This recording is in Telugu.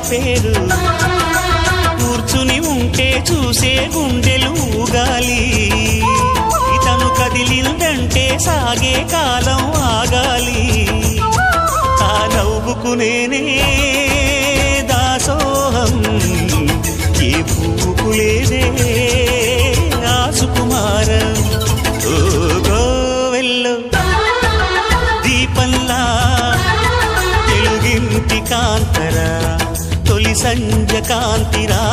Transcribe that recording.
పేరు కూర్చుని ఉంటే చూసే గుండెలు ఊగాలి ఇతను కదిలిందంటే సాగే కాలం ఆగాలి ఆ నవ్వుకు నేనే దాసోహం ఏ పువ్వుకు లేదే ఆ సుకుమారం ఓ గోవెల్లో దీపంలా తెలుగింటి కాంతరా తొలి సంజ కాంతిరా